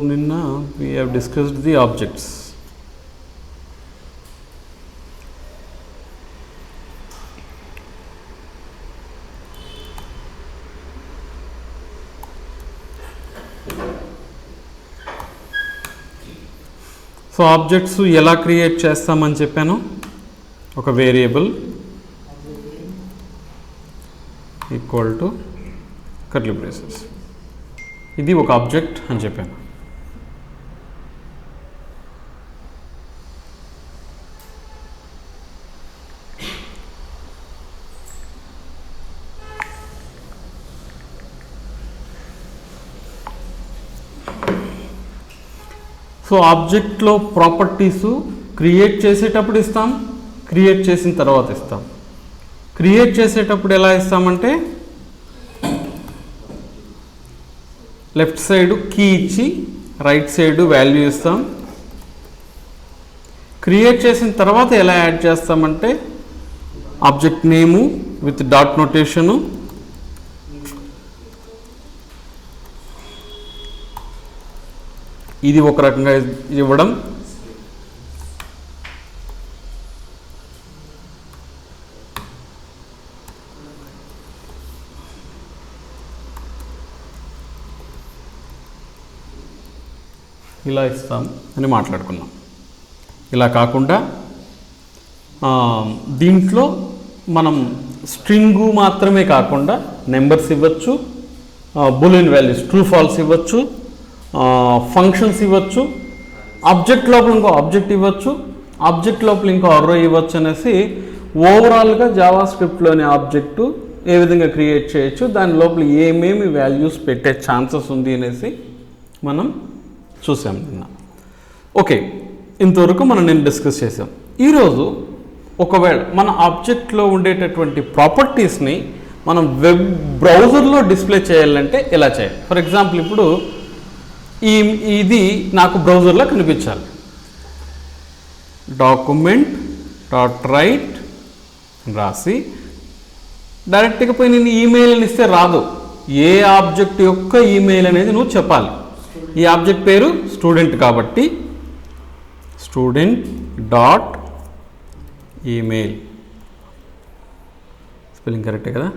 నిన్న we have discussed the objects. So objects ఎలా create చేస్తామని చెప్పాను. ఒక variable equal to curly braces, ఇది ఒక ఆబ్జెక్ట్ అని చెప్పాను. సో ఆబ్జెక్ట్లో ప్రాపర్టీస్ క్రియేట్ చేసేటప్పుడు ఇస్తాం, క్రియేట్ చేసిన తర్వాత ఇస్తాం. క్రియేట్ చేసేటప్పుడు ఎలా ఇస్తామంటే లెఫ్ట్ సైడ్ కీ ఇచ్చి రైట్ సైడ్ వాల్యూ ఇస్తాం. క్రియేట్ చేసిన తర్వాత ఎలా యాడ్ చేస్తామంటే ఆబ్జెక్ట్ నేము విత్ డాట్ నోటేషను, ఇది ఒక రకంగా ఇవ్వడం. ఇలా ఇస్తాం అని మాట్లాడుకున్నాం. ఇలా కాకుండా దీంట్లో మనం స్ట్రింగు మాత్రమే కాకుండా నెంబర్స్ ఇవ్వచ్చు, బూలియన్ వాల్యూస్ ట్రూ ఫాల్స్ ఇవ్వచ్చు, ఫంక్షన్స్ ఇవ్వచ్చు, ఆబ్జెక్ట్ లోపల ఇంకో ఆబ్జెక్ట్ ఇవ్వచ్చు, ఆబ్జెక్ట్ లోపల ఇంకో అర్రే ఇవ్వచ్చు అనేసి ఓవరాల్గా జావా స్క్రిప్ట్లోని ఆబ్జెక్టు ఏ విధంగా క్రియేట్ చేయొచ్చు, దాని లోపల ఏమేమి వాల్యూస్ పెట్టే ఛాన్సెస్ ఉంది అనేసి మనం చూసాం నిన్న. ఓకే, ఇంతవరకు నేను డిస్కస్ చేసాం. ఈరోజు ఒకవేళ మన ఆబ్జెక్ట్లో ఉండేటటువంటి ప్రాపర్టీస్ని మనం వెబ్ బ్రౌజర్లో డిస్ప్లే చేయాలంటే ఎలా చేయాలి? ఫర్ ఎగ్జాంపుల్ ఇప్పుడు ఇది నాకు బ్రౌజర్లో కనిపించాలి. డాక్యుమెంట్ డాట్ రైట్ రాసి డైరెక్ట్గా పోయి నేను ఈమెయిల్ అని ఇస్తే రాదు. ఏ ఆబ్జెక్ట్ యొక్క ఈమెయిల్ అనేది నువ్వు చెప్పాలి. ఈ ఆబ్జెక్ట్ పేరు స్టూడెంట్ కాబట్టి స్టూడెంట్ డాట్ ఈమెయిల్, స్పెల్లింగ్ కరెక్టే కదా.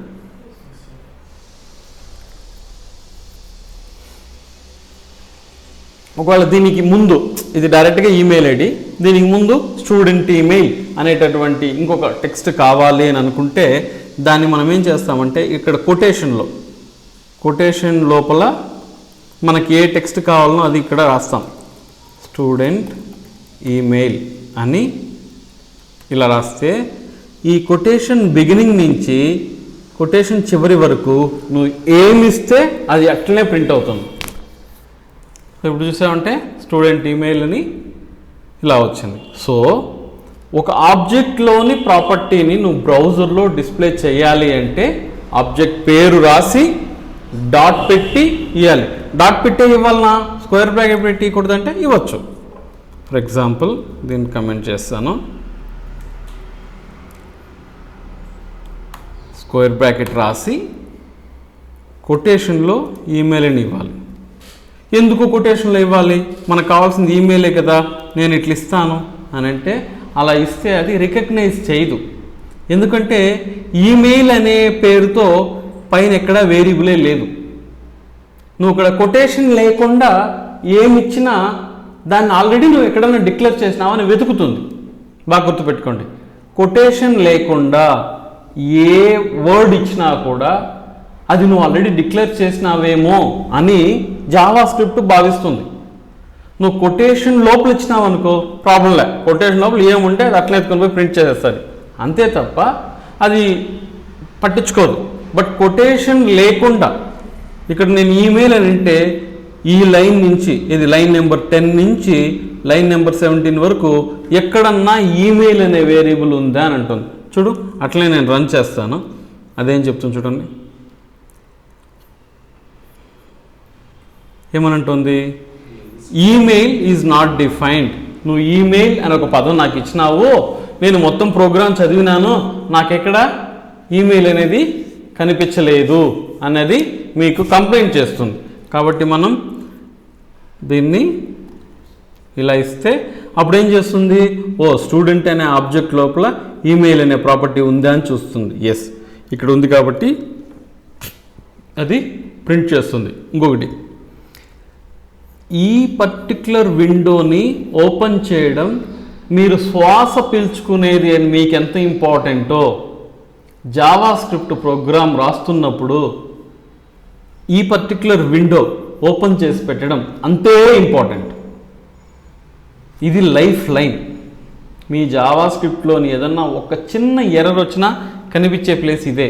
ఒకవేళ దీనికి ముందు ఇది డైరెక్ట్గా ఈమెయిల్ ఐడి, దీనికి ముందు స్టూడెంట్ ఈమెయిల్ అనేటటువంటి ఇంకొక టెక్స్ట్ కావాలి అని అనుకుంటే దాన్ని మనం ఏం చేస్తామంటే ఇక్కడ కొటేషన్ లోపల మనకి ఏ టెక్స్ట్ కావాలనో అది ఇక్కడ రాస్తాం. స్టూడెంట్ ఈమెయిల్ అని ఇలా రాస్తే ఈ కొటేషన్ బిగినింగ్ నుంచి కొటేషన్ చివరి వరకు నువ్వు ఏమి ఇస్తే అది అట్లనే ప్రింట్ అవుతుంది. ఇప్పుడు చూసామంటే స్టూడెంట్ ఈమెయిల్ అని ఇలా వచ్చింది. సో ఒక ఆబ్జెక్ట్లోని ప్రాపర్టీని నువ్వు బ్రౌజర్లో డిస్ప్లే చేయాలి అంటే ఆబ్జెక్ట్ పేరు రాసి డాట్ పెట్టి ఇవ్వాలి. డాట్ పెట్టే ఇవ్వాలన్నా స్క్వేర్ బ్రాకెట్ పెట్టి ఇవ్వకూడదంటే ఇవ్వచ్చు. ఫర్ ఎగ్జాంపుల్ దీన్ని కమెంట్ చేస్తాను. స్క్వేర్ బ్రాకెట్ రాసి కొటేషన్లో ఈమెయిల్ అని ఇవ్వాలి. ఎందుకు కొటేషన్లో ఇవ్వాలి? మనకు కావాల్సింది ఈమెయిలే కదా, నేను ఇట్లా ఇస్తాను అని అంటే అలా ఇస్తే అది రికగ్నైజ్ చేయదు. ఎందుకంటే ఈమెయిల్ అనే పేరుతో పైన ఎక్కడ వేరియబులే లేదు. నువ్వు ఇక్కడ కొటేషన్ లేకుండా ఏమి ఇచ్చినా దాన్ని ఆల్రెడీ నువ్వు ఎక్కడైనా డిక్లేర్ చేసినావు అని వెతుకుతుంది. బాగా గుర్తుపెట్టుకోండి, కొటేషన్ లేకుండా ఏ వర్డ్ ఇచ్చినా కూడా అది నువ్వు ఆల్రెడీ డిక్లేర్ చేసినావేమో అని జావా స్క్రిప్ట్ భావిస్తుంది. నువ్వు కొటేషన్ లోపల ఇచ్చినావు అనుకో ప్రాబ్లం లే, కొటేషన్ లోపల ఏముంటే అది అట్లా ఎత్తుకొని పోయి ప్రింట్ చేసేస్తుంది. అంతే తప్ప అది పట్టించుకోదు. బట్ కొటేషన్ లేకుండా ఇక్కడ నేను ఈమెయిల్ అని అంటే ఈ లైన్ నుంచి, ఇది లైన్ నెంబర్ 10 నుంచి లైన్ నెంబర్ 17 వరకు ఎక్కడన్నా ఈమెయిల్ అనే వేరియబుల్ ఉందా అని అంటుంది. చూడు, అట్లే నేను రన్ చేస్తాను. అదేం చెప్తుంది చూడండి, ఏమనంటుంది? Email is not defined. నువ్వు ఈమెయిల్ అని ఒక పదం నాకు ఇచ్చినావు, నేను మొత్తం ప్రోగ్రామ్ చదివినాను, నాకెక్కడ ఈమెయిల్ అనేది కనిపించలేదు అన్నది మీకు కంప్లైంట్ చేస్తుంది. కాబట్టి మనం దీన్ని ఇలా ఇస్తే అప్పుడు ఏం చేస్తుంది, ఓ స్టూడెంట్ అనే ఆబ్జెక్ట్ లోపల ఈమెయిల్ అనే ప్రాపర్టీ ఉందా అని చూస్తుంది. ఎస్, ఇక్కడ ఉంది కాబట్టి అది ప్రింట్ చేస్తుంది. ఇంకొకటి, ఈ పర్టిక్యులర్ విండోని ఓపెన్ చేయడం మీరు శ్వాస పీల్చుకునేది అని మీకు ఎంత ఇంపార్టెంటో జావా స్క్రిప్ట్ ప్రోగ్రామ్ రాస్తున్నప్పుడు ఈ పర్టిక్యులర్ విండో ఓపెన్ చేసి పెట్టడం అంతే ఇంపార్టెంట్. ఇది లైఫ్ లైన్. మీ జావా స్క్రిప్ట్లోని ఏదన్నా ఒక చిన్న ఎర్రర్ వచ్చినా కనిపించే ప్లేస్ ఇదే.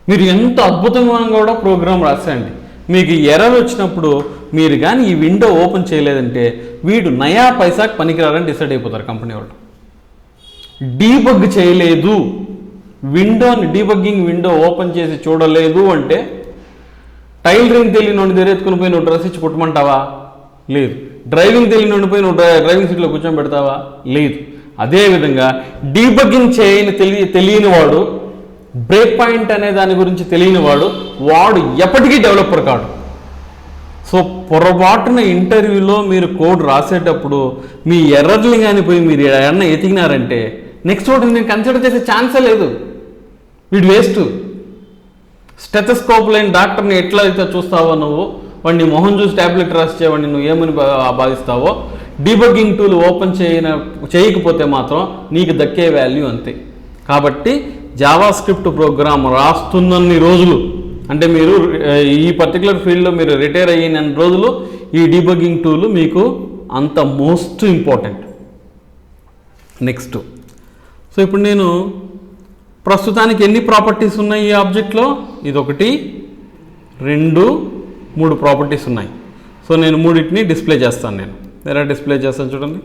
మీరు ఎంత అద్భుతంగా కూడా ప్రోగ్రామ్ రాసేయండి, మీకు ఎర్రర్ వచ్చినప్పుడు మీరు కానీ ఈ విండో ఓపెన్ చేయలేదంటే వీడు నయా పైసాకి పనికిరాలని డిసైడ్ అయిపోతారు కంపెనీ వాళ్ళు. డీబగ్ చేయలేదు, విండోని డీబగ్గింగ్ విండో ఓపెన్ చేసి చూడలేదు అంటే టైలరింగ్ తెలియని దగ్గరెత్తుకుని పోయి నువ్వు డ్రెస్ ఇచ్చి కుట్టమంటావా? లేదు. డ్రైవింగ్ తెలియని పోయి నువ్వు డ్రైవింగ్ సీట్లో కూర్చోబెడతావా? లేదు. అదేవిధంగా డీబగ్గింగ్ తెలియని వాడు, బ్రేక్ పాయింట్ అనే దాని గురించి తెలియని వాడు ఎప్పటికీ డెవలపర్ కాడు. సో పొరపాటున ఇంటర్వ్యూలో మీరు కోడ్ రాసేటప్పుడు మీ ఎర్రర్లు కానీ పోయి మీరు ఏమన్నా ఎతికినారంటే నెక్స్ట్ ఒకటి నేను కన్సిడర్ చేసే ఛాన్సే లేదు. వీడు వేస్ట్. స్టెథోస్కోప్ లేని డాక్టర్ని ఎట్లా అయితే చూస్తావో నువ్వు, వాడిని మొహం చూసి ట్యాబ్లెట్ రాసేవాడిని నువ్వు ఏమని భావిస్తావో, డీబగ్గింగ్ టూల్ ఓపెన్ చేయకపోతే మాత్రం నీకు దక్కే వాల్యూ అంతే. కాబట్టి జావా స్క్రిప్ట్ ప్రోగ్రామ్ రాస్తున్నన్ని రోజులు, అంటే మీరు ఈ పర్టికులర్ ఫీల్డ్లో మీరు రిటైర్ అయిన రోజులు ఈ డీబగ్గింగ్ టూల్ మీకు అంత మోస్ట్ ఇంపార్టెంట్. నెక్స్ట్, సో ఇప్పుడు నేను ప్రస్తుతానికి ఎన్ని ప్రాపర్టీస్ ఉన్నాయి ఈ ఆబ్జెక్ట్లో? ఇది 1, 2, 3 ప్రాపర్టీస్ ఉన్నాయి. సో నేను మూడింటిని డిస్ప్లే చేస్తాను. నేను ఎలా డిస్ప్లే చేస్తాను చూడండి.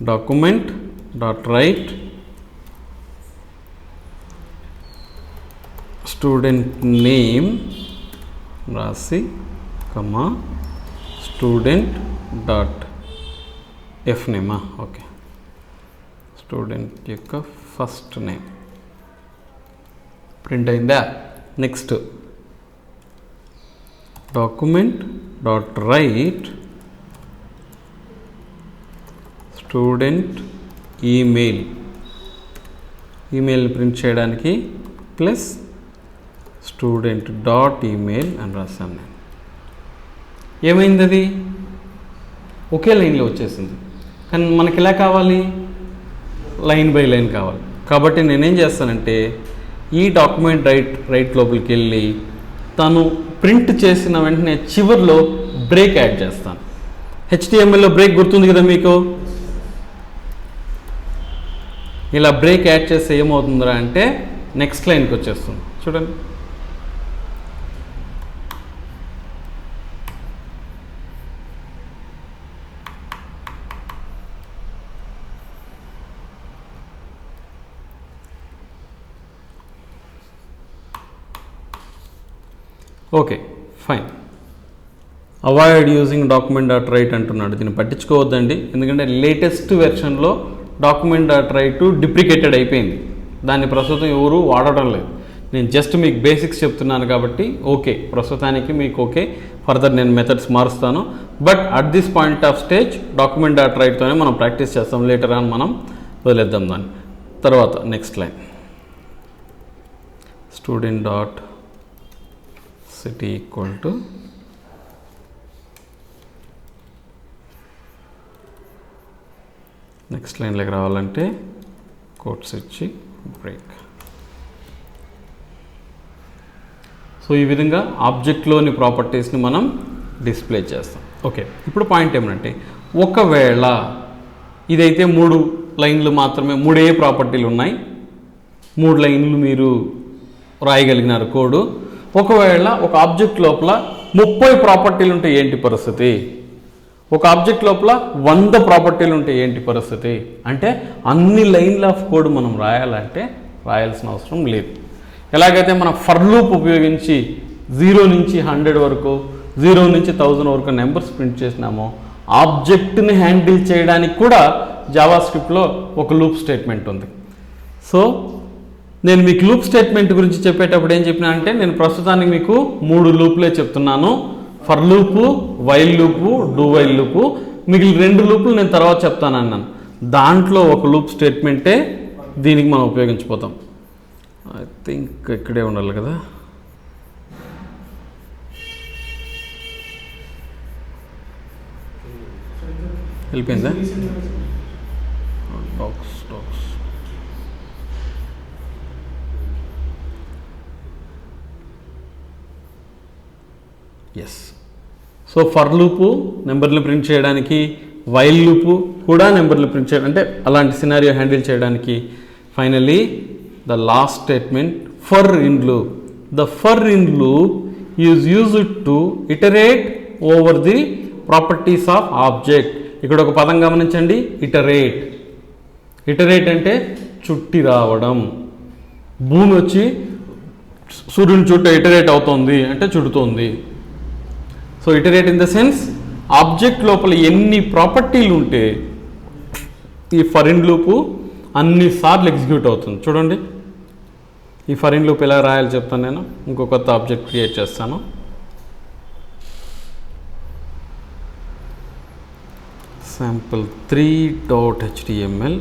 Document dot write student name రాసి కమా స్టూడెంట్ డాట్ ఎఫ్ నేమా, ఓకే, స్టూడెంట్ యొక్క ఫస్ట్ నేమ్ ప్రింట్ అయిందా? Next document dot write student ఈమెయిల్ని ప్రింట్ చేయడానికి ప్లస్ స్టూడెంట్ డాట్ ఈమెయిల్ అని రాశాను నేను. ఏమైంది? అది ఒకే లైన్లో వచ్చేసింది. కానీ మనకి ఎలా కావాలి? లైన్ బై లైన్ కావాలి. కాబట్టి నేనేం చేస్తానంటే ఈ డాక్యుమెంట్ రైట్ లోపలికి వెళ్ళి తను ప్రింట్ చేసిన వెంటనే చివర్లో బ్రేక్ యాడ్ చేస్తాను. HTMLలో బ్రేక్ గుర్తుంది కదా మీకు? ఇలా బ్రేక్ యాడ్ చేస్తే ఏమవుతుందా అంటే నెక్స్ట్ లైన్కి వచ్చేస్తుంది. చూడండి, okay fine. Avoid using document dot right అంటున్నాడు. దీన్ని పట్టించుకోవద్దండి, ఎందుకంటే లేటెస్ట్ వెర్షన్లో డాక్యుమెంట్ డాట్ రైట్ డిప్రికేటెడ్ అయిపోయింది. దాన్ని ప్రస్తుతం ఎవరు వాడటం లేదు. నేను జస్ట్ మీకు బేసిక్స్ చెప్తున్నాను కాబట్టి ఓకే, ప్రస్తుతానికి మీకు ఓకే. ఫర్దర్ నేను మెథడ్స్ మారుస్తాను. But at this point of stage document dot రైట్తోనే మనం ప్రాక్టీస్ చేస్తాం. లేటర్ ఆన్ మనం వదిలేద్దాం దాన్ని. తర్వాత next line student dot city equal to next లైన్లోకి రావాలంటే కోట్స్ ఇచ్చి బ్రేక్. సో ఈ విధంగా ఆబ్జెక్ట్లోని ప్రాపర్టీస్ని మనం డిస్ప్లే చేస్తాం. ఓకే, ఇప్పుడు పాయింట్ ఏమంటే ఒకవేళ ఇదైతే 3 లైన్లు మాత్రమే, 3 ప్రాపర్టీలు ఉన్నాయి, 3 లైన్లు మీరు రాయగలిగినారు కోడు. ఒకవేళ ఒక ఆబ్జెక్ట్ లోపల 30 ప్రాపర్టీలు ఉంటే ఏంటి పరిస్థితి? ఒక ఆబ్జెక్ట్ లోపల 100 ప్రాపర్టీలు ఉంటే ఏంటి పరిస్థితి? అంటే అన్ని లైన్ల ఆఫ్ కోడ్ మనం రాయాలంటే రాయాల్సిన అవసరం లేదు. ఎలాగైతే మనం ఫర్ లూప్ ఉపయోగించి 0 నుంచి 100 వరకు, 0 నుంచి 1000 వరకు నెంబర్స్ ప్రింట్ చేసినామో, ఆబ్జెక్ట్ని హ్యాండిల్ చేయడానికి కూడా జావా స్క్రిప్ట్లో ఒక లూప్ స్టేట్మెంట్ ఉంది. సో నేను మీకు లూప్ స్టేట్మెంట్ గురించి చెప్పేటప్పుడు ఏం చెప్పినా అంటే నేను ప్రస్తుతానికి మీకు 3 లూప్లే చెప్తున్నాను. For loop, while loop, do while loop, మిగిలిన 2 లూపులు నేను తర్వాత చెప్తాను అన్నాను. దాంట్లో ఒక లూప్ స్టేట్మెంటే దీనికి మనం ఉపయోగించిపోతాం. ఐ థింక్ ఇక్కడే ఉండాలి కదా. వెళ్ళిపోయిందా? డాక్స్ ఎస్. సో ఫర్ లూపు నెంబర్లు ప్రింట్ చేయడానికి, వైల్ లూపు కూడా నెంబర్లు ప్రింట్ చేయడం, అంటే అలాంటి సినారియో హ్యాండిల్ చేయడానికి. Finally the last statement for in loop. The for in loop is used to iterate over the properties of object. ఇక్కడ ఒక పదం గమనించండి, ఇటరేట్. ఇటరేట్ అంటే చుట్టి రావడం. భూమి వచ్చి సూర్యుని చుట్టూ ఇటరేట్ అవుతుంది అంటే చుడుతోంది. So iterate in the sense object లోపల ఎన్ని ప్రాపర్టీలు ఉంటే ఈ ఫర్ ఇన్ లూపు అన్నిసార్లు ఎగ్జిక్యూట్ అవుతుంది. చూడండి, ఈ ఫర్ ఇన్ లూప్ ఎలా రాయాలి చెప్తాను. నేను ఇంకో కొత్త ఆబ్జెక్ట్ క్రియేట్ చేస్తాను. sample3.html.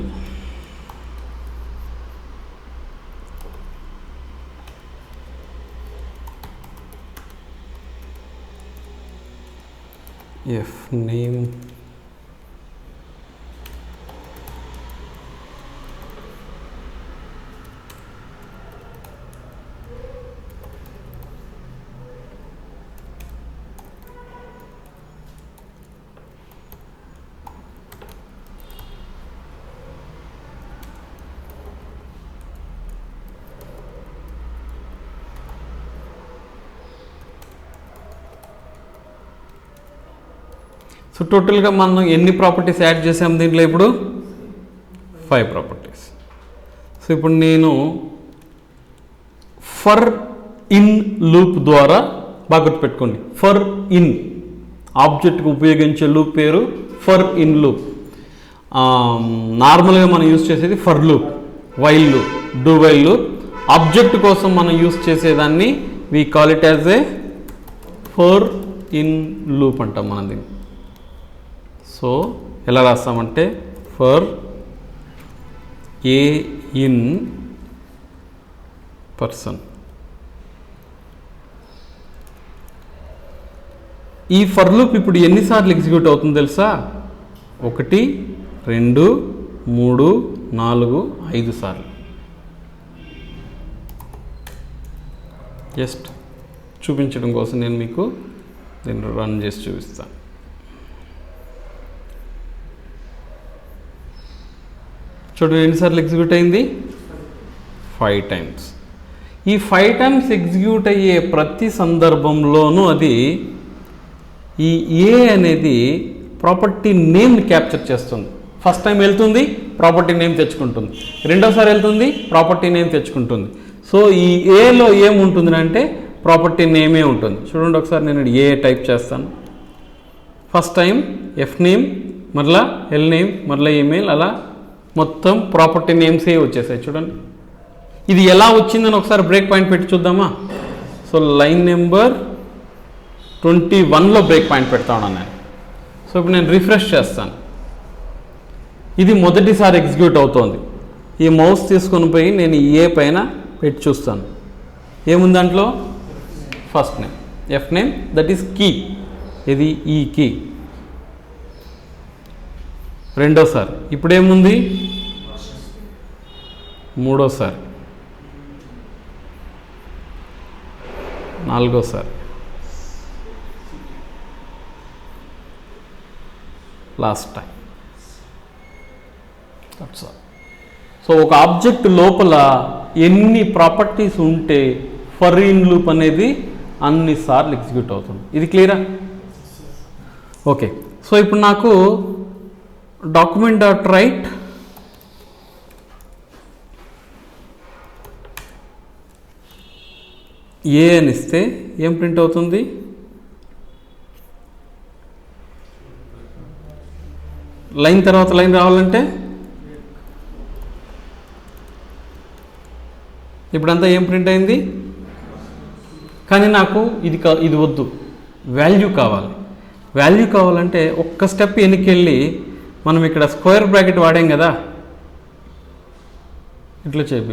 if name సో టోటల్గా మనం ఎన్ని ప్రాపర్టీస్ యాడ్ చేసాం దీంట్లో? ఇప్పుడు 5 ప్రాపర్టీస్. సో ఇప్పుడు నేను ఫర్ ఇన్ లూప్ ద్వారా బాగా గుర్తుపెట్టుకోండి, ఫర్ ఇన్ ఆబ్జెక్ట్కి ఉపయోగించే లూప్ పేరు ఫర్ ఇన్ లూప్. నార్మల్గా మనం యూజ్ చేసేది for loop, while loop, do while loop. Object కోసం మనం యూజ్ చేసేదాన్ని we call it as A for in loop అంటాం మనం దీన్ని. సో ఎలా రాస్తామంటే ఫర్ ఏ ఇన్ పర్సన్. ఈ ఫర్ లూప్ ఇప్పుడు ఎన్నిసార్లు ఎగ్జిక్యూట్ అవుతుందో తెలుసా? 1, 2, 3, 4, 5 సార్లు. జస్ట్ చూపించడం కోసం నేను మీకు దీన్ని రన్ చేసి చూపిస్తాను. చూడండి ఎన్నిసార్లు ఎగ్జిక్యూట్ అయింది? 5 టైమ్స్. ఈ 5 టైమ్స్ ఎగ్జిక్యూట్ అయ్యే ప్రతి సందర్భంలోనూ అది ఈ ఏ అనేది ప్రాపర్టీ నేమ్ని క్యాప్చర్ చేస్తుంది. ఫస్ట్ టైం వెళ్తుంది, ప్రాపర్టీ నేమ్ తెచ్చుకుంటుంది. రెండోసారి వెళ్తుంది, ప్రాపర్టీ నేమ్ తెచ్చుకుంటుంది. సో ఈ ఏలో ఏముంటుంది అంటే ప్రాపర్టీ నేమే ఉంటుంది. చూడండి ఒకసారి నేను ఏ టైప్ చేస్తాను. ఫస్ట్ టైం ఎఫ్ నేమ్, మరలా ఎల్ నేమ్, మరలా ఈమెయిల్, అలా మొత్తం ప్రాపర్టీ నేమ్సే వచ్చేసాయి. చూడండి ఇది ఎలా వచ్చిందని ఒకసారి బ్రేక్ పాయింట్ పెట్టి చూద్దామా? సో లైన్ నెంబర్ 21లో బ్రేక్ పాయింట్ పెడతా ఉన్నాను నేను. సో ఇప్పుడు నేను రిఫ్రెష్ చేస్తాను. ఇది మొదటిసారి ఎగ్జిక్యూట్ అవుతోంది. ఈ మౌస్ తీసుకొని పోయి నేను ఏ పైన పెట్టి చూస్తాను. ఏముంది దాంట్లో? First name, F name, that is key. ఇది ఈ కీ. రెండోసారి ఇప్పుడేముంది? మూడోసారి, నాలుగోసారి, last time. That's all. So ఒక ఆబ్జెక్ట్ లోపల ఎన్ని ప్రాపర్టీస్ ఉంటే ఫర్ ఇన్ లూప్ అనేది అన్నిసార్లు ఎగ్జిక్యూట్ అవుతుంది. ఇది క్లియరా? ఓకే. సో ఇప్పుడు నాకు డాక్యుమెంట్ డాట్ రైట్ ఏ అని ఇస్తే ఏం ప్రింట్ అవుతుంది? లైన్ తర్వాత లైన్ రావాలంటే ఇప్పుడంతా ఏం ప్రింట్ అయింది? కానీ నాకు ఇది వద్దు. వాల్యూ కావాలి. వాల్యూ కావాలంటే ఒక్క స్టెప్ వెనక్కి మనం ఇక్కడ స్క్వేర్ బ్రాకెట్ వాడాం కదా, ఇట్లా చెప్పి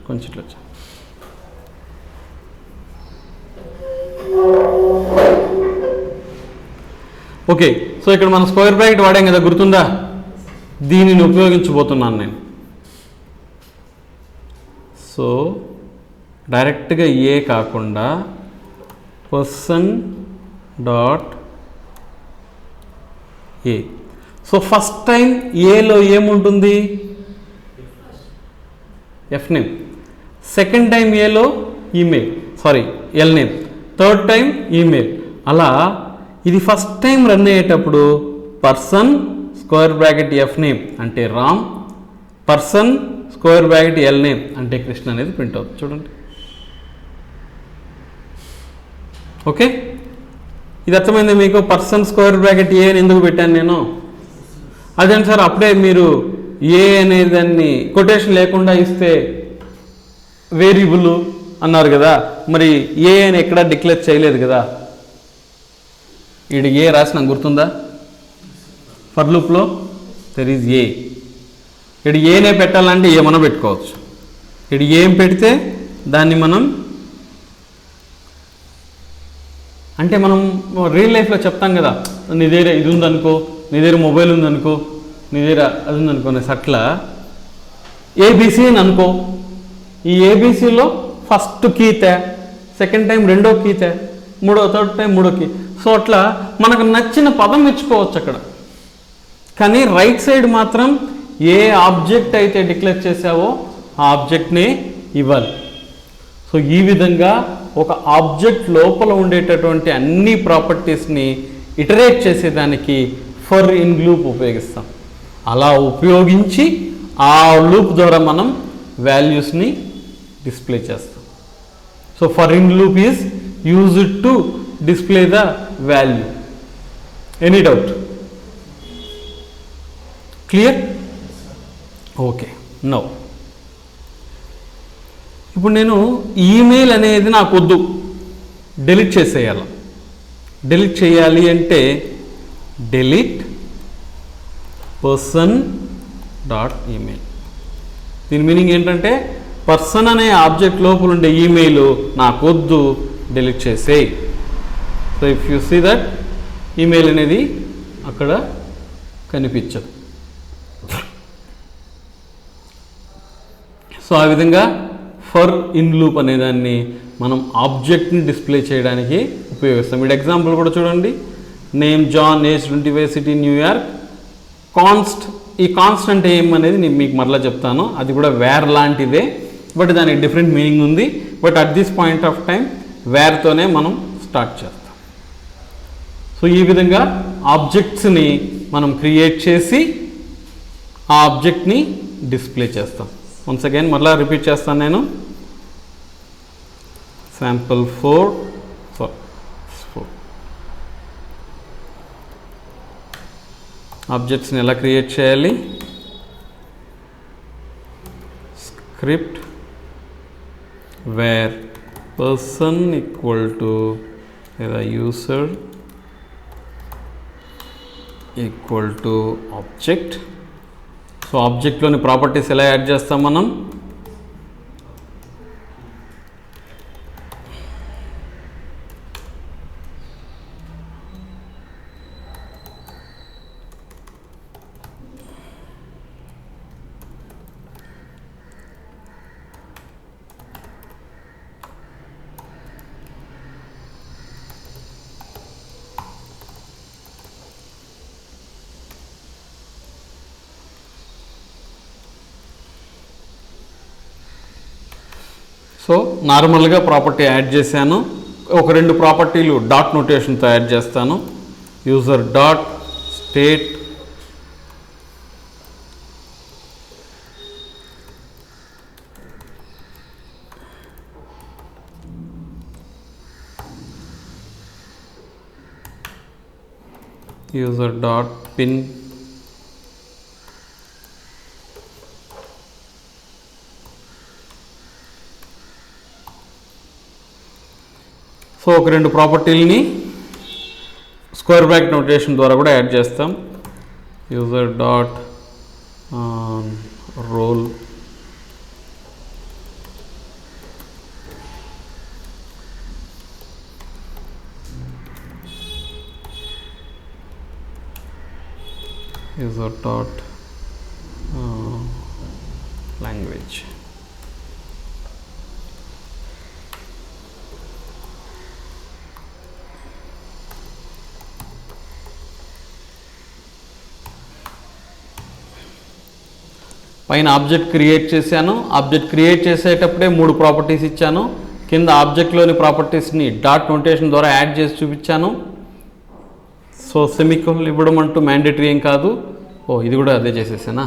కొంచెం ఇట్లా ఓకే. సో ఇక్కడ మనం స్క్వేర్ బ్రాకెట్ వాడాం కదా, గుర్తుందా? దీనిని ఉపయోగించబోతున్నాను నేను. సో డైరెక్ట్గా ఏ కాకుండా person dot a. So first time ఏలో ఏముంటుంది? F name. సెకండ్ టైం ఏలో email, l name. Third time email. అలా ఇది ఫస్ట్ టైం రన్ అయ్యేటప్పుడు person square bracket f name అంటే Ram, person square bracket l name అంటే కృష్ణ అనేది ప్రింట్ అవుతుంది. చూడండి. ఓకే, ఇది అర్థమైంది మీకు? పర్సన్ స్క్వేర్ బ్రాకెట్ ఏ అని ఎందుకు పెట్టాను నేను? అదేంటి సార్, అప్పుడే మీరు ఏ అనే దాన్ని కొటేషన్ లేకుండా ఇస్తే వేరియబుల్ అన్నారు కదా, మరి ఏ అని ఎక్కడా డిక్లేర్ చేయలేదు కదా. ఇది ఏ రాసిన గుర్తుందా? ఫర్ లూప్లో దెర్ ఈజ్ ఏ. ఇక్కడ ఏనే పెట్టాలంటే ఏమన్నా పెట్టుకోవచ్చు. ఇక్కడ ఏం పెడితే దాన్ని మనం అంటే మనం రియల్ లైఫ్లో చెప్తాం కదా, నీ దగ్గర ఇది ఉందనుకో, నీ దగ్గర మొబైల్ ఉందనుకో, నీ దగ్గర అది ఉందనుకో, అట్లా ఏబీసీ అని అనుకో. ఈ ఏబీసీలో ఫస్ట్ కీ తే, సెకండ్ టైం రెండో కీ తే, థర్డ్ టైం మూడో కీ. సో అట్లా మనకు నచ్చిన పదం ఇచ్చుకోవచ్చు అక్కడ. కానీ రైట్ సైడ్ మాత్రం ఏ ఆబ్జెక్ట్ అయితే డిక్లేర్ చేసావో ఆ ఆబ్జెక్ట్ని ఇవ్వాలి. సో ఈ విధంగా ఒక ఆబ్జెక్ట్ లోపల ఉండేటటువంటి అన్ని ప్రాపర్టీస్ని ఇటరేట్ చేసేదానికి ఫర్ ఇన్ లూప్ ఉపయోగిస్తాం. అలా ఉపయోగించి ఆ లూప్ ద్వారా మనం వాల్యూస్ని డిస్ప్లే చేస్తాం. So for in loop is used to display the value. Any doubt? Clear? Okay. Now ఇప్పుడు నేను ఈమెయిల్ అనేది నాకు వద్దు, డెలీట్ చేసేయాలి. డెలీట్ చేయాలి అంటే డెలీట్ పర్సన్ డాట్ ఈమెయిల్. దీని మీనింగ్ ఏంటంటే పర్సన్ అనే ఆబ్జెక్ట్ లోపల ఉండే ఈమెయిల్ నాకు వద్దు, డెలీట్ చేసేయి. So if you see that email అనేది అక్కడ కనిపించదు. సో ఆ విధంగా ఫర్ ఇన్ లూప్ అనేదాన్ని మనం ఆబ్జెక్ట్ని డిస్ప్లే చేయడానికి ఉపయోగిస్తాం. వీడి ఎగ్జాంపుల్ కూడా చూడండి. Name John, age 25, city New York. Const. ఈ కాన్స్ట్ అంటే ఏమనేది నేను మీకు మరలా చెప్తాను. అది కూడా వేర్ లాంటిదే, బట్ దానికి డిఫరెంట్ మీనింగ్ ఉంది. But at this point of time వేర్తోనే మనం స్టార్ట్ చేస్తాం. సో ఈ విధంగా ఆబ్జెక్ట్స్ని మనం క్రియేట్ చేసి ఆ ఆబ్జెక్ట్ని డిస్ప్లే చేస్తాం. వన్స్ అగైన్ మరలా రిపీట్ చేస్తాను నేను. శాంపుల్ 4 ఆబ్జెక్ట్స్ని ఎలా క్రియేట్ చేయాలి? Script var person equal to లేదా user equal to object. So ఆబ్జెక్ట్లోని ప్రాపర్టీస్ ఎలా యాడ్ చేస్తాం మనం? సో నార్మల్గా ప్రాపర్టీ యాడ్ చేశాను. ఒక 2 ప్రాపర్టీలు డాట్ నోటేషన్తో యాడ్ చేస్తాను. User dot state user dot pin so ఒక 2 ప్రాపర్టీలని స్క్వేర్ బ్రాకెట్ నోటేషన్ ద్వారా కూడా యాడ్ చేస్తాం. User dot role user dot language. పైన ఆబ్జెక్ట్ క్రియేట్ చేశాను. ఆబ్జెక్ట్ క్రియేట్ చేసేటప్పుడే 3 ప్రాపర్టీస్ ఇచ్చాను. కింద ఆబ్జెక్ట్లోని ప్రాపర్టీస్ని డాట్ నోటేషన్ ద్వారా యాడ్ చేసి చూపించాను. సో సెమికోలన్ ఇవ్వడం అంటూ మ్యాండేటరీ ఏం కాదు. ఇది కూడా అదే చేసేసానా.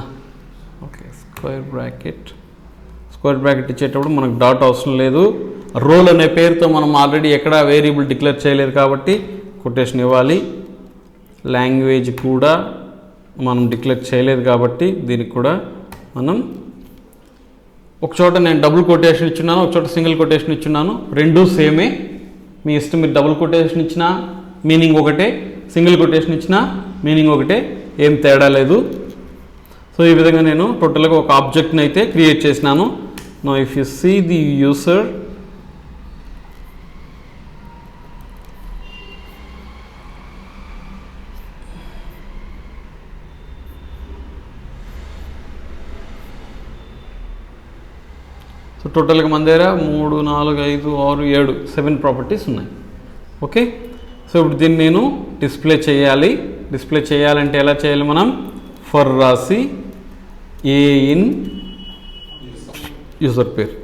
ఓకే, స్క్వేర్ బ్రాకెట్ ఇచ్చేటప్పుడు మనకు డాట్ అవసరం లేదు. రోల్ అనే పేరుతో మనం ఆల్రెడీ ఎక్కడ వేరియబుల్ డిక్లేర్ చేయలేదు కాబట్టి కొటేషన్ ఇవ్వాలి. లాంగ్వేజ్ కూడా మనం డిక్లేర్ చేయలేదు కాబట్టి దీనికి కూడా మనం ఒక చోట నేను డబుల్ కొటేషన్ ఇచ్చున్నాను, ఒక చోట సింగిల్ కొటేషన్ ఇచ్చున్నాను. రెండూ సేమే. మీ ఇష్టం, మీరు డబుల్ కొటేషన్ ఇచ్చినా మీనింగ్ ఒకటే, సింగిల్ కొటేషన్ ఇచ్చినా మీనింగ్ ఒకటే, ఏం తేడా లేదు. సో ఈ విధంగా నేను టోటల్గా ఒక ఆబ్జెక్ట్ని అయితే క్రియేట్ చేసినాను. Now if you see the user so టోటల్గా మన దగ్గర 3, 4, 5, 6, 7 7 ప్రాపర్టీస్ ఉన్నాయి. ఓకే, సో ఇప్పుడు దీన్ని నేను డిస్ప్లే చేయాలి. డిస్ప్లే చేయాలంటే ఎలా చేయాలి? మనం ఫర్ రాసి ఏ ఇన్ యూజర్ పేరు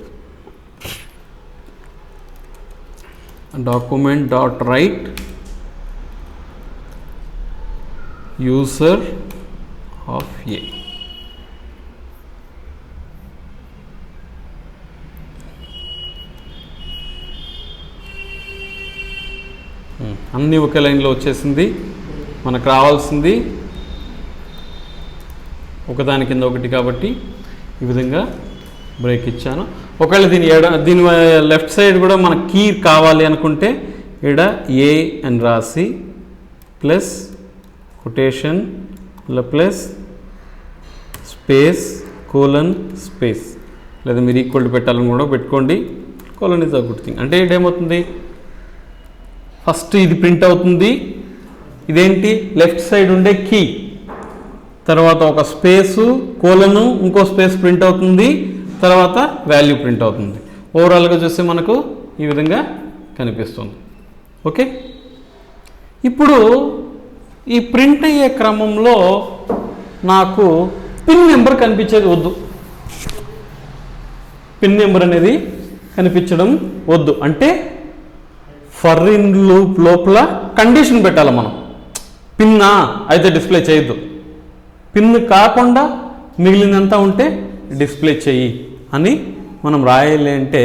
document dot write user of a. అన్నీ ఒకే లైన్లో వచ్చేసింది. మనకు రావాల్సింది ఒకదాని కింద ఒకటి కాబట్టి ఈ విధంగా బ్రేక్ ఇచ్చాను. ఒకవేళ దీని లెఫ్ట్ సైడ్ కూడా మనకు కీ కావాలి అనుకుంటే ఇక్కడ ఏ అని రాసి plus quotation plus space colon space, లేదా మీరు ఈక్వల్ పెట్టాలని కూడా పెట్టుకోండి. Colon is a good thing. అంటే ఇదేమవుతుంది, ఫస్ట్ ఇది ప్రింట్ అవుతుంది. ఇదేంటి, లెఫ్ట్ సైడ్ ఉండే కీ, తర్వాత ఒక స్పేసు కోలను ఇంకో స్పేస్ ప్రింట్ అవుతుంది, తర్వాత వాల్యూ ప్రింట్ అవుతుంది. ఓవరాల్గా చూస్తే మనకు ఈ విధంగా కనిపిస్తుంది. ఓకే, ఇప్పుడు ఈ ప్రింట్ అయ్యే క్రమంలో నాకు పిన్ నెంబర్ కనిపించేది వద్దు. పిన్ నెంబర్ అనేది కనిపించడం వద్దు. అంటే ఫర్ ఇన్ లూప్ లోపల కండిషన్ పెట్టాలి మనం. పిన్నా అయితే డిస్ప్లే చేయొద్దు, పిన్ కాకుండా మిగిలినంతా ఉంటే డిస్ప్లే చెయ్యి అని మనం రాయాలి. అంటే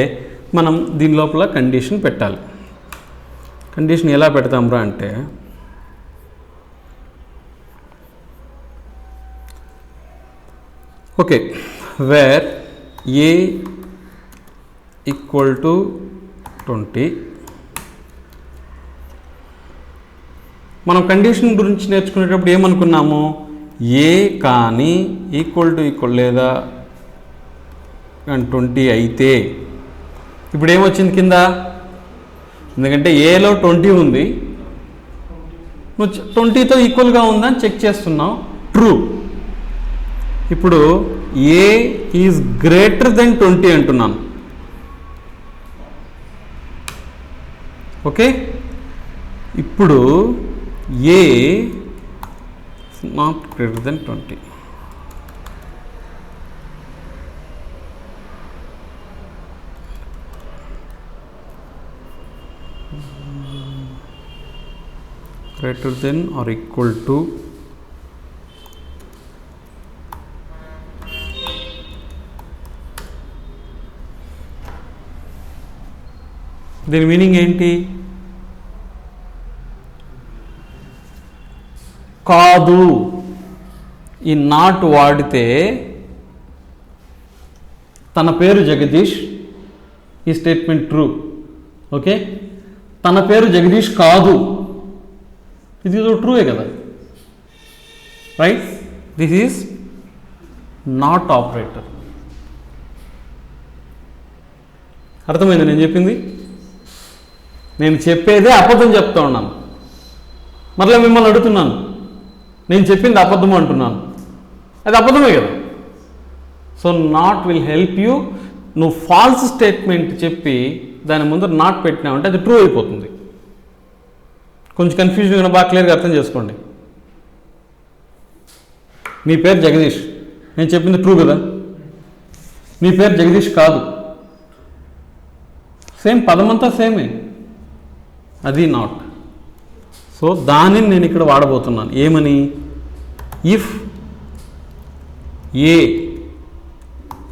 మనం దీని లోపల కండిషన్ పెట్టాలి. కండిషన్ ఎలా పెడతాంరా అంటే, okay, where a equal to 20. మనం కండిషన్ గురించి నేర్చుకునేటప్పుడు ఏమనుకున్నాము, ఏ కానీ ఈక్వల్ లేదా 20 అయితే, ఇప్పుడు ఏమొచ్చింది కింద, ఎందుకంటే ఏలో 20 ఉంది, నువ్వు 20తో ఈక్వల్గా ఉందని చెక్ చేస్తున్నావు, ట్రూ. ఇప్పుడు ఏ ఈజ్ గ్రేటర్ దెన్ 20 అంటున్నాను. ఓకే, ఇప్పుడు a not greater than 20. greater than or equal to దీని మీనింగ్ ఏంటి, కాదు. ఈ నాట్ వాడితే తన పేరు జగదీష్, ఈ స్టేట్మెంట్ ట్రూ. ఓకే, తన పేరు జగదీష్ కాదు, ఇది ట్రూయే కదా, right? This is not operator. అర్థమైంది నేను చెప్పింది? నేను చెప్పేదే అబద్ధం చెప్తా ఉన్నాను, మరలా మిమ్మల్ని అడుగుతున్నాను, నేను చెప్పింది అబద్ధం అంటున్నాను, అది అబద్ధమే కదా. So not will help you. నువ్వు ఫాల్స్ స్టేట్మెంట్ చెప్పి దాని ముందు నాట్ పెట్టినావంటే అది ట్రూ అయిపోతుంది. కొంచెం కన్ఫ్యూజన్గా బాగా క్లియర్గా అర్థం చేసుకోండి. నీ పేరు జగదీష్, నేను చెప్పింది ట్రూ కదా. నీ పేరు జగదీష్ కాదు, సేమ్ పదమంతా సేమే, అది నాట్. సో దానిని నేను ఇక్కడ వాడబోతున్నాను. ఏమని? If a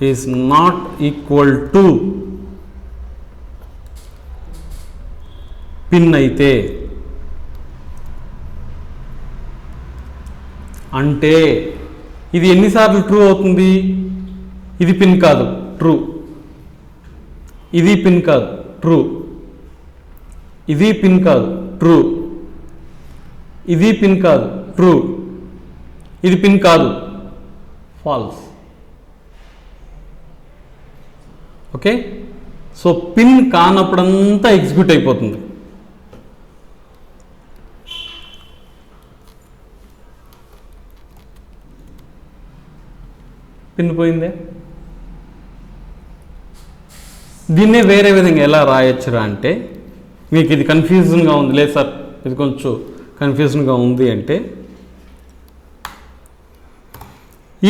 is not equal to pin అయితే, అంటే ఇది ఎన్నిసార్లు ట్రూ అవుతుంది? ఇది పిన్ కాదు, ట్రూ. ఇది పిన్ కాదు, ట్రూ. ఇది పిన్ కాదు, ట్రూ. ఇది పిన్ కాదు, ట్రూ. ఇది పిన్ కాదు, ఫాల్స్. ఓకే, సో పిన్ కానప్పుడంతా ఎగ్జిక్యూట్ అయిపోతుంది. పిన్ పోయిందే. దీన్నే వేరే విధంగా ఎలా రాయొచ్చురా అంటే, మీకు ఇది కన్ఫ్యూజన్గా ఉంది, లేదు సార్ ఇది కొంచెం కన్ఫ్యూజన్గా ఉంది అంటే,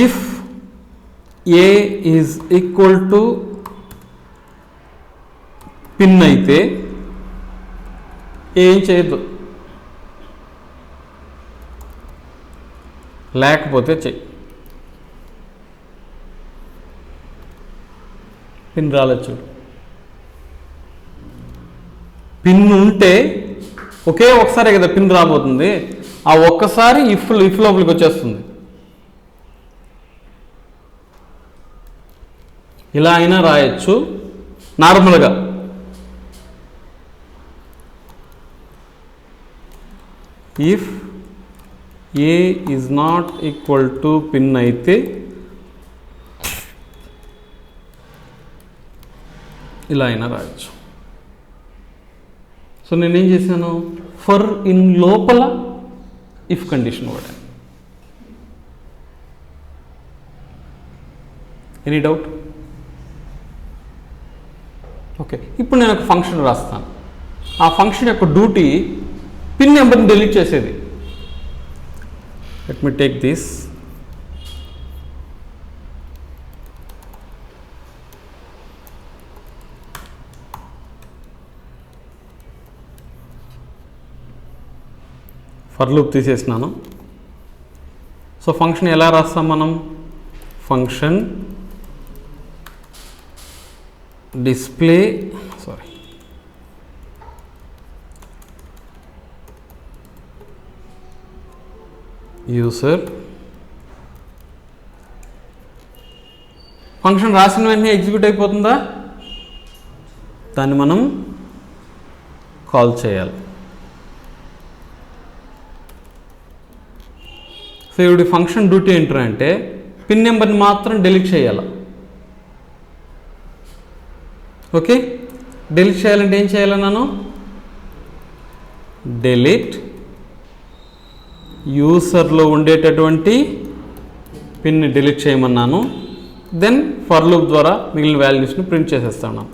if a is equal to pin అయితే ఏం చేయొద్దు, లేకపోతే చెయ్యి. పిన్ రాలేదు. పిన్ ఉంటే ఒకే ఒకసారి కదా పిన్ రాబోతుంది, ఆ ఒక్కసారి ఇఫ్ లోపలికి వచ్చేస్తుంది. ఇలా అయినా రాయొచ్చు నార్మల్గా. If a is not equal to pin అయితే ఇలా అయినా రాయొచ్చు. సో నేనేం చేశాను, ఫర్ ఇన్ లోపల ఇఫ్ కండిషన్ వాడాను. Any doubt? ఓకే, ఇప్పుడు నేను ఒక ఫంక్షన్ రాస్తాను. ఆ ఫంక్షన్ యొక్క డ్యూటీ పిన్ నెంబర్ని డిలీట్ చేసేది. Let me take this. For loop తీసేసినాను. సో ఫంక్షన్ ఎలా రాస్తాం మనం? Function display user. ఫంక్షన్ రాసిన వెంటనే ఎగ్జిక్యూట్ అయిపోతుందా? దాన్ని మనం కాల్ చేయాలి. సో ఇప్పుడు ఫంక్షన్ డ్యూటీ ఏంటంటే పిన్ నెంబర్ని మాత్రం డిలీట్ చేయాలి. ఓకే, డిలీట్ చేయాలంటే ఏం చేయాలి? నేను డిలీట్ యూసర్లో ఉండేటటువంటి పిన్ని డిలీట్ చేయమన్నాను. దెన్ ఫర్ లూప్ ద్వారా మిగిలిన వాల్యూస్ని ప్రింట్ చేసేస్తాను.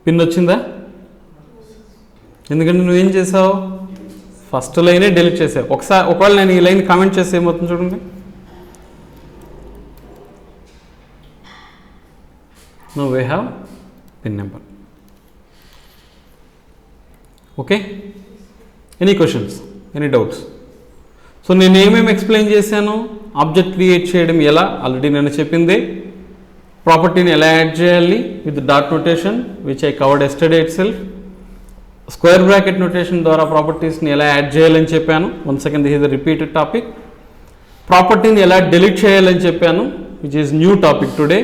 పిన్ వచ్చిందా? ఎందుకంటే నువ్వేం చేసావు, ఫస్ట్ లైనే డిలీట్ చేసావు. ఒకవేళ నేను ఈ లైన్ కామెంట్ చేస్తే ఏమవుతుంది చూడండి. No way have pin number. Okay, any questions, any doubts? So నేను ఏమేమి ఎక్స్ప్లెయిన్ చేశాను, ఆబ్జెక్ట్ క్రియేట్ చేయడం ఎలా ఆల్రెడీ నేను చెప్పింది. ప్రాపర్టీని ఎలా యాడ్ చేయాలి with dot notation which I covered yesterday it self. Square bracket notation ద్వారా ప్రాపర్టీస్ని ఎలా యాడ్ చేయాలని చెప్పాను. Once again this is the repeated topic. ప్రాపర్టీని ఎలా డిలీట్ చేయాలని చెప్పాను which is new topic today.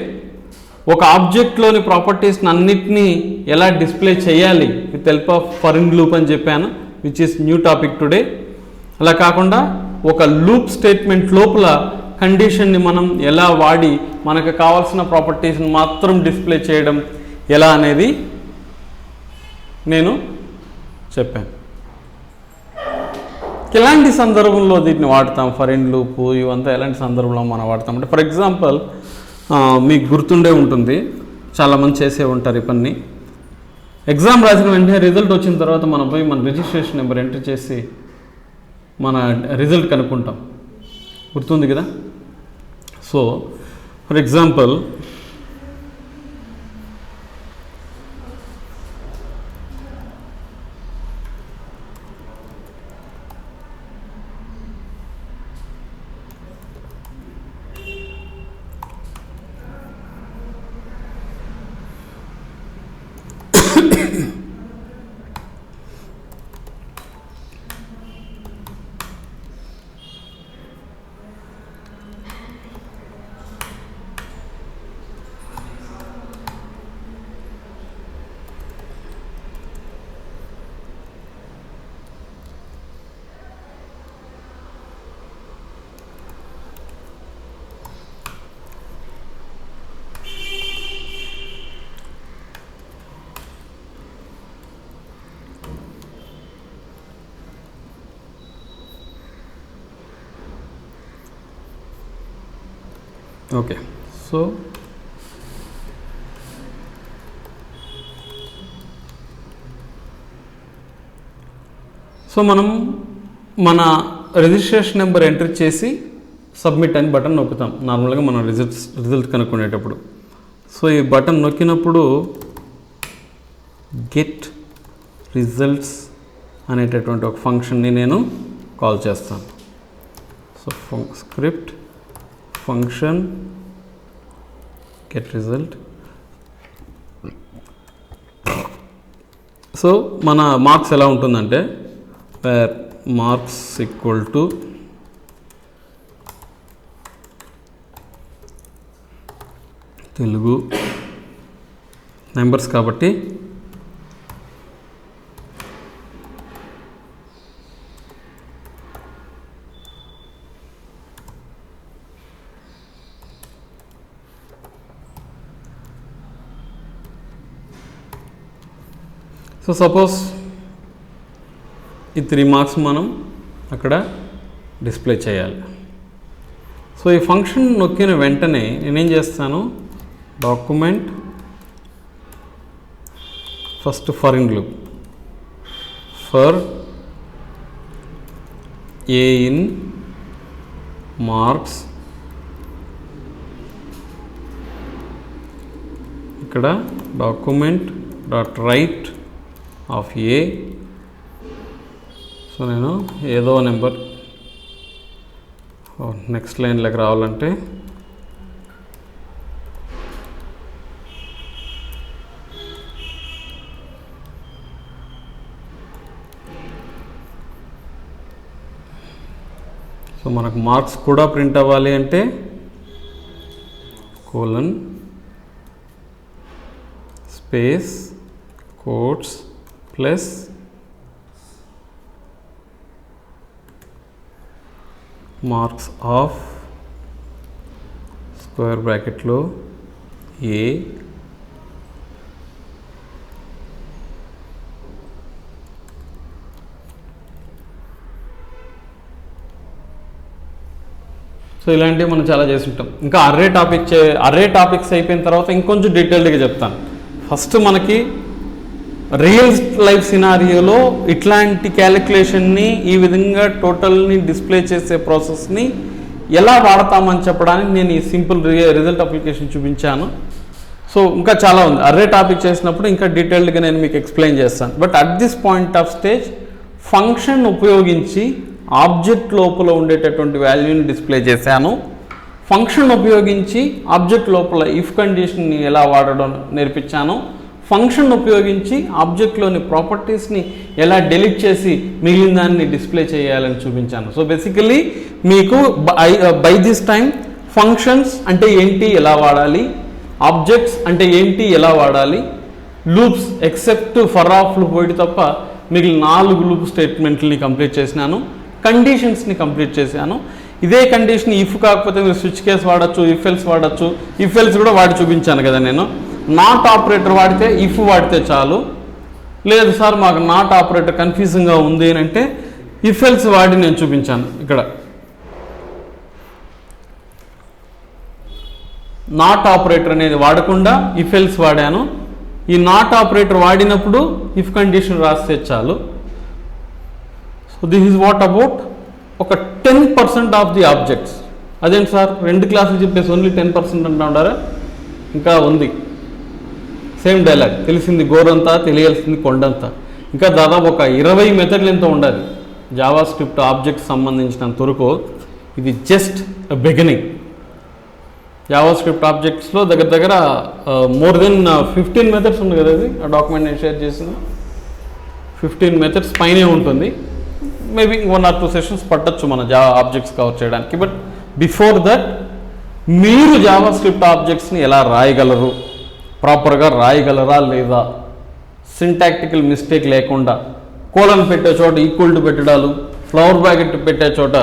ఒక ఆబ్జెక్ట్లోని ప్రాపర్టీస్ని అన్నిటినీ ఎలా డిస్ప్లే చేయాలి విత్ హెల్ప్ ఆఫ్ ఫరిన్ లూప్ అని చెప్పాను which is new topic today. అలా కాకుండా ఒక లూప్ స్టేట్మెంట్ లోపల కండిషన్ని మనం ఎలా వాడి మనకు కావాల్సిన ప్రాపర్టీస్ని మాత్రం డిస్ప్లే చేయడం ఎలా అనేది నేను చెప్పాను. ఎలాంటి సందర్భంలో దీన్ని వాడతాం, ఫరిన్ లూపు ఇవంతా ఎలాంటి సందర్భంలో మనం వాడతాం అంటే, ఫర్ ఎగ్జాంపుల్ మీకు గుర్తుండే ఉంటుంది, చాలామంది చేసే ఉంటారు ఈ పని. ఎగ్జామ్ రాసిన వెంటనే రిజల్ట్ వచ్చిన తర్వాత మనం పోయి మన రిజిస్ట్రేషన్ నెంబర్ ఎంటర్ చేసి మన రిజల్ట్ కనుక్కుంటాం, గుర్తుంది కదా. So for example okay. So మనం మన రిజిస్ట్రేషన్ నెంబర్ ఎంటర్ చేసి సబ్మిట్ అని బటన్ నొక్కుతాం నార్మల్గా మనం రిజల్ట్ కనుక్కునేటప్పుడు. సో ఈ బటన్ నొక్కినప్పుడు గెట్ రిజల్ట్స్ అనేటటువంటి ఒక ఫంక్షన్ని నేను కాల్ చేస్తాను. So script function get result. So మన మార్క్స్ ఎలా ఉంటుందంటే where marks equal to Telugu numbers కాబట్టి సో సపోజ్ ఈ 3 మార్క్స్ మనం అక్కడ డిస్ప్లే చేయాలి. సో ఈ ఫంక్షన్ నొక్కిన వెంటనే నేనేం చేస్తాను, document first for in loop for a in marks, ఇక్కడ document dot write of a. So నేను ఏదో నెంబర్ నెక్స్ట్ లైన్లోకి రావాలంటే సో మనకు మార్క్స్ కూడా ప్రింట్ అవ్వాలి అంటే colon space quotes plus marks of square బ్రాకెట్లో ఏ సో ఇలాంటివి మనం చాలా చేస్తుంటాం. ఇంకా అర్రే టాపిక్స్ అయిపోయిన తర్వాత ఇంకొంచెం డీటెయిల్డ్గా చెప్తాను. ఫస్ట్ మనకి రియల్ లైఫ్ సినారియోలో ఇట్లాంటి క్యాలిక్యులేషన్ని ఈ విధంగా టోటల్ని డిస్ప్లే చేసే ప్రాసెస్ని ఎలా వాడతామని చెప్పడానికి నేను ఈ సింపుల్ రిజల్ట్ అప్లికేషన్ చూపించాను. సో ఇంకా చాలా ఉంది. అర్రే టాపిక్ చేసినప్పుడు ఇంకా డీటెయిల్డ్గా నేను మీకు ఎక్స్ప్లెయిన్ చేస్తాను. But at this point of stage function ఉపయోగించి ఆబ్జెక్ట్ లోపల ఉండేటటువంటి వాల్యూని డిస్ప్లే చేశాను. ఫంక్షన్ ఉపయోగించి ఆబ్జెక్ట్ లోపల ఇఫ్ కండిషన్ని ఎలా వాడడం నేర్పించాను, ఫంక్షన్ ఉపయోగించి ఆబ్జెక్ట్లోని ప్రాపర్టీస్ని ఎలా డిలీట్ చేసి మిగిలిన దాన్ని డిస్ప్లే చేయాలని చూపించాను. సో బేసికలీ మీకు బై దిస్ టైం ఫంక్షన్స్ అంటే ఏంటి ఎలా వాడాలి, ఆబ్జెక్ట్స్ అంటే ఏంటి ఎలా వాడాలి, loops except for of loop ఒకటి తప్ప మిగిలిన 4 లూప్ స్టేట్మెంట్లని కంప్లీట్ చేసినాను, కండిషన్స్ని కంప్లీట్ చేశాను. ఇదే కండిషన్ ఇఫ్ కాకపోతే మీరు స్విచ్ కేస్ వాడచ్చు, ఇఫ్ ఎల్స్ వాడచ్చు, ఇఫ్ ఎల్స్ కూడా వాడి చూపించాను కదా నేను. నాట్ ఆపరేటర్ వాడితే ఇఫ్ వాడితే చాలు, లేదు సార్ మాకు నాట్ ఆపరేటర్ కన్ఫ్యూజింగ్గా ఉంది అని అంటే ఇఫ్ ఎల్స్ వాడి నేను చూపించాను. ఇక్కడ నాట్ ఆపరేటర్ అనేది వాడకుండా ఇఫ్ ఎల్స్ వాడాను. ఈ నాట్ ఆపరేటర్ వాడినప్పుడు ఇఫ్ కండిషన్ రాస్తే చాలు. So this is what about ఒక 10% ఆఫ్ ది ఆబ్జెక్ట్స్. అదేంటి సార్ 2 క్లాసులు చెప్పేసి ఓన్లీ 10% అంటా ఉండారా? ఇంకా ఉంది. సేమ్ డైలాగ్, తెలిసింది గోరంతా తెలియాల్సింది కొండంతా. ఇంకా దాదాపు ఒక 20 మెథడ్లు ఎంతో ఉండాలి జావా స్క్రిప్ట్ ఆబ్జెక్ట్స్ సంబంధించినంత వరకు. ఇది జస్ట్ బిగినింగ్. జావా స్క్రిప్ట్ ఆబ్జెక్ట్స్లో దగ్గర మోర్ దెన్ 15 మెథడ్స్ ఉంది కదా. అది ఆ డాక్యుమెంట్ నేను షేర్ చేసింది 15 మెథడ్స్ పైనే ఉంటుంది. మేబీ 1 or 2 సెషన్స్ పట్టచ్చు మన జావా ఆబ్జెక్ట్స్ కవర్ చేయడానికి. బట్ బిఫోర్ దట్ మీరు జావా స్క్రిప్ట్ ఆబ్జెక్ట్స్ని ఎలా రాయగలరు, ప్రాపర్గా రాయగలరా లేదా, సింటాక్టికల్ మిస్టేక్ లేకుండా, కోలన్ పెట్టే చోట ఈక్వల్ టు పెట్టడాలు, ఫ్లవర్ బ్రాకెట్ పెట్టే చోట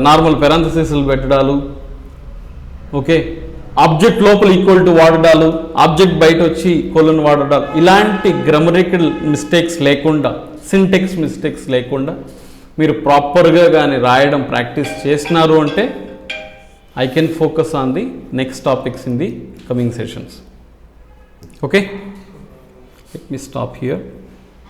నార్మల్ పెరాంథసిస్లు పెట్టడాలు, ఓకే, ఆబ్జెక్ట్ లోపల ఈక్వల్ టు వాడడాలు, ఆబ్జెక్ట్ బయట వచ్చి కోలన్ వాడడాలు, ఇలాంటి గ్రామరికల్ మిస్టేక్స్ లేకుండా, సింటెక్స్ మిస్టేక్స్ లేకుండా మీరు ప్రాపర్గా కానీ రాయడం ప్రాక్టీస్ చేసినారు అంటే I can focus on the next topics in the coming sessions. Okay, let me stop here.